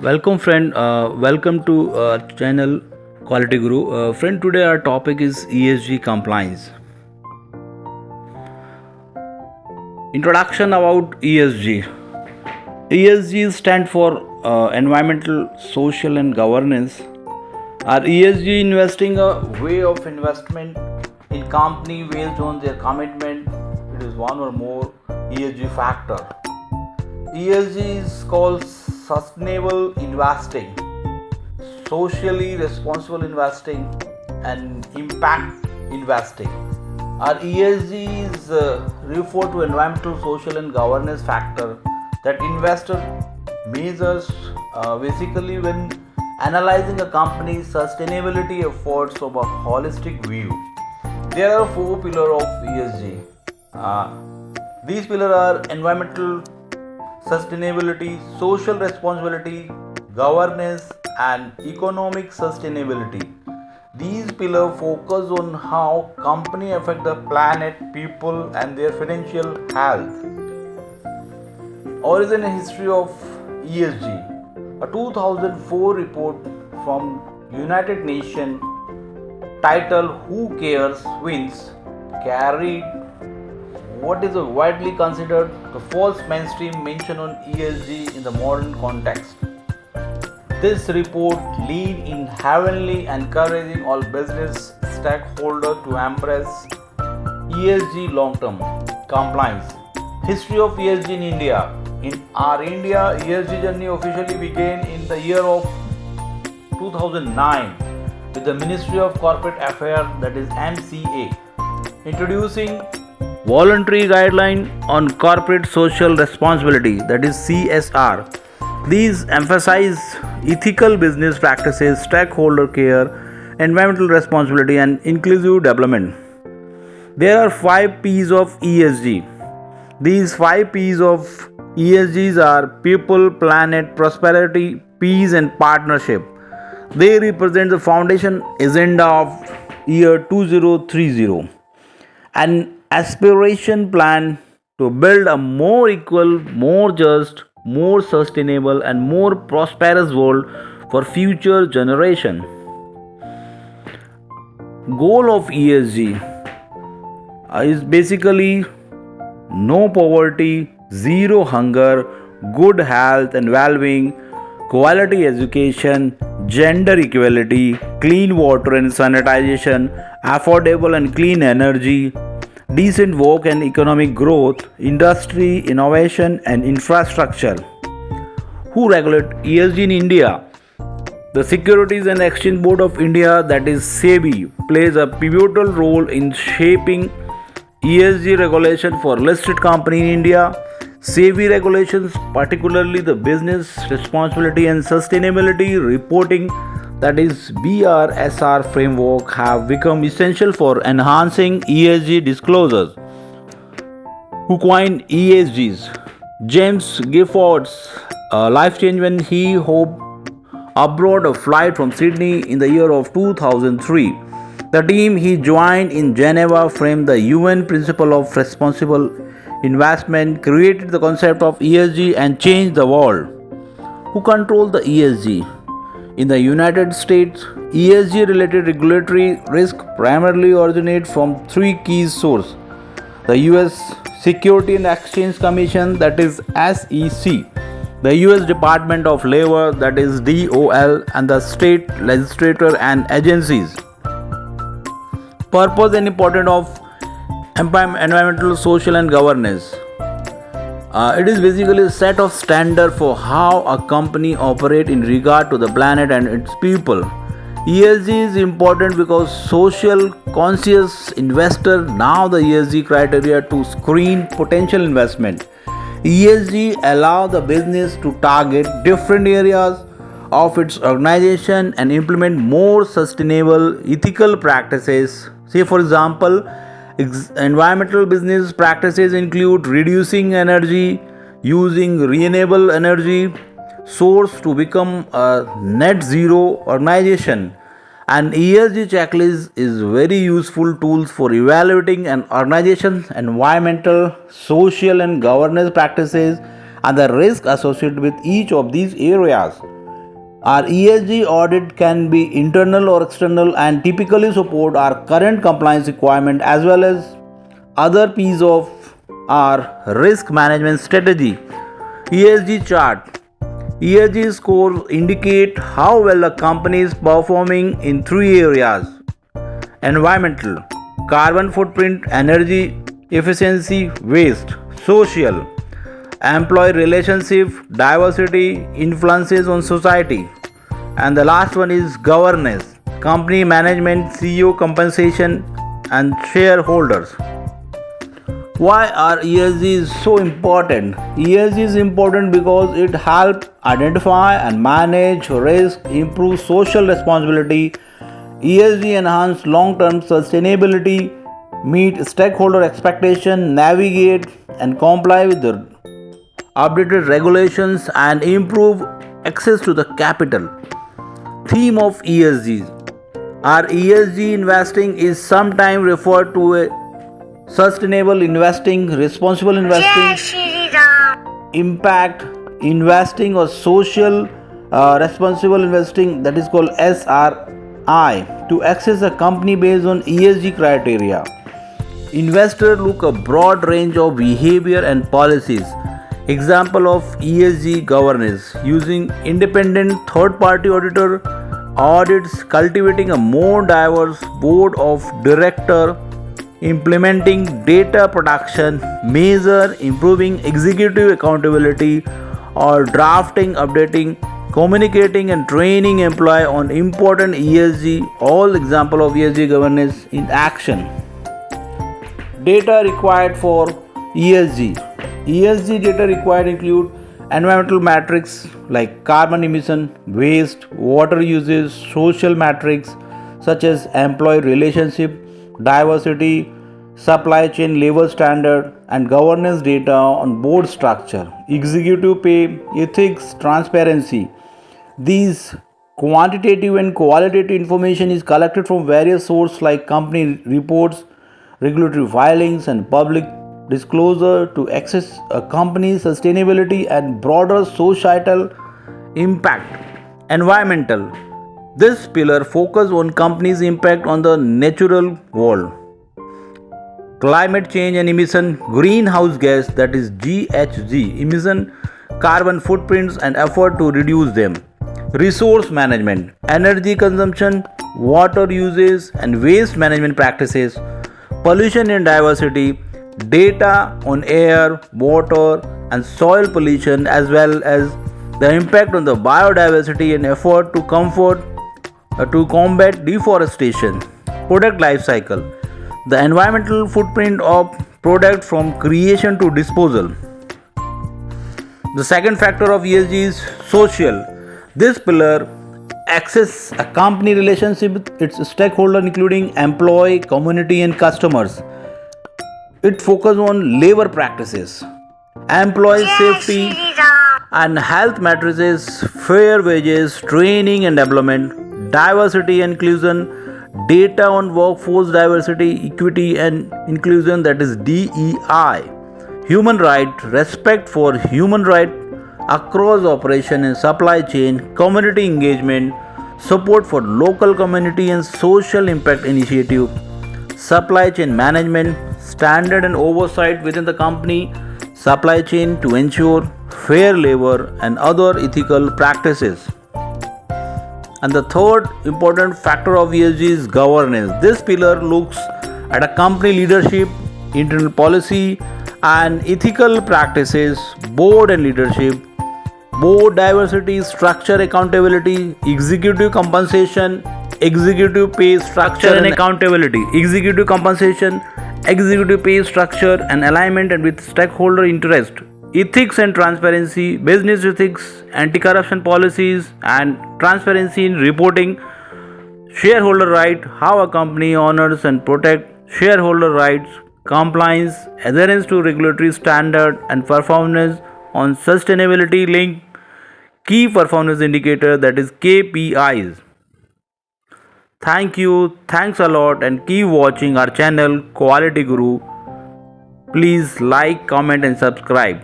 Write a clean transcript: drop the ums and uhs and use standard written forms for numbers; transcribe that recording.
Welcome, friend. Welcome to channel Quality Guru. Friend, today our topic is ESG compliance. Introduction about ESG. ESG stand for environmental, social, and governance. Are ESG investing a way of investment in company based on their commitment? It is one or more ESG factor. ESG is called sustainable investing, socially responsible investing, and impact investing. Our ESG is referred to environmental, social, and governance factor that investor measures basically when analyzing a company's sustainability efforts from a holistic view. There are four pillars of ESG. These pillars are environmental sustainability, social responsibility, governance, and economic sustainability. These pillars focus on how company affect the planet, people, and their financial health. Origin and history of ESG. A 2004 report from United Nations titled "Who Cares Wins" carried what is widely considered the false mainstream mention on ESG in the modern context. This report lead in heavily encouraging all business stakeholders to embrace ESG long-term compliance. History of ESG in India. In our India, ESG journey officially began in the year of 2009 with the Ministry of Corporate Affairs, that is MCA, introducing Voluntary Guideline on Corporate Social Responsibility, that is CSR. These emphasize ethical business practices, stakeholder care, environmental responsibility, and inclusive development. There are 5 P's of ESG. These 5 P's of ESGs are people, planet, prosperity, peace, and partnership. They represent the foundation agenda of year 2030. An aspiration plan to build a more equal, more just, more sustainable, and more prosperous world for future generation. Goal of ESG is basically no poverty, zero hunger, good health and well-being, quality education, gender equality, clean water and sanitization, affordable and clean energy, decent work and economic growth, industry, innovation, and infrastructure. Who regulate ESG in India? The Securities and Exchange Board of India, that is SEBI, plays a pivotal role in shaping ESG regulation for listed company in India. SEBI regulations, particularly the business responsibility and sustainability reporting, that is BRSR framework, have become essential for enhancing ESG disclosures. Who coined ESGs? James Gifford's life changed when he hopped aboard a flight from Sydney in the year of 2003. The team he joined in Geneva framed the UN principle of responsible investment, created the concept of ESG, and changed the world. Who controls the ESG? In the United States, ESG related regulatory risk primarily originate from 3 key sources: the US Security and Exchange Commission, that is SEC, the US Department of Labor, that is DOL, and the state legislature and agencies. Purpose and importance of environmental, social, and governance. It is basically a set of standards for how a company operates in regard to the planet and its people. ESG is important because social conscious investor now the ESG criteria to screen potential investment. ESG allow the business to target different areas of its organization and implement more sustainable ethical practices. Say for example, environmental business practices include reducing energy, using renewable energy source to become a net zero organization. An ESG checklist is very useful tools for evaluating an organization's environmental, social and governance practices and the risk associated with each of these areas. Our ESG audit can be internal or external and typically support our current compliance requirement as well as other piece of our risk management strategy. ESG chart. ESG scores indicate how well a company is performing in three areas: environmental, carbon footprint, energy efficiency, waste; social, employee relationship, diversity, influences on society; and the last one is governance, company management, CEO compensation, and shareholders. Why are ESG is so important? ESG is important because it helps identify and manage risk, improve social responsibility. ESG enhance long-term sustainability, meet stakeholder expectation, navigate and comply with the updated regulations, and improve access to the capital. Theme of ESG. Our ESG investing is sometimes referred to a sustainable investing, responsible investing, impact investing, or social responsible investing, that is called SRI. To access a company based on ESG criteria, investors look a broad range of behavior and policies. Example of ESG governance: using independent third-party auditor audits, cultivating a more diverse board of director, implementing data protection measure, improving executive accountability, or drafting, updating, communicating and training employee on important ESG. All example of ESG governance in action. Data required for ESG. ESG data required include environmental metrics like carbon emission, waste, water usage; social metrics such as employee relationship, diversity, supply chain labor standard; and governance data on board structure, executive pay, ethics, transparency. These quantitative and qualitative information is collected from various sources like company reports, regulatory filings, and public disclosure to assess a company's sustainability and broader societal impact. Environmental. This pillar focuses on company's impact on the natural world, climate change and emission, greenhouse gas, that is GHG emission, carbon footprints and effort to reduce them; resource management, energy consumption, water uses and waste management practices; pollution and diversity, data on air, water, and soil pollution, as well as the impact on the biodiversity and effort to combat deforestation. Product life cycle, the environmental footprint of product from creation to disposal. The second factor of ESG is social. This pillar access a company relationship with its stakeholder including employee, community, and customers. It focuses on labor practices, employee safety and health matrices, fair wages, training and development, diversity and inclusion, data on workforce diversity, equity and inclusion, that is DEI, human right, respect for human right across operation and supply chain, community engagement, support for local community and social impact initiative, supply chain management, standard and oversight within the company supply chain to ensure fair labor and other ethical practices. And the third important factor of ESG is governance. This pillar looks at a company leadership, internal policy, and ethical practices, board and leadership, board diversity, structure, accountability, executive compensation, executive pay structure and accountability, executive compensation, executive pay structure and alignment and with stakeholder interest, ethics and transparency, business ethics, anti-corruption policies and transparency in reporting, shareholder right, how a company honors and protect shareholder rights, compliance, adherence to regulatory standard, and performance on sustainability link key performance indicator, that is KPIs. Thank you, thanks a lot, and keep watching our channel Quality Guru. Please like, comment, and subscribe.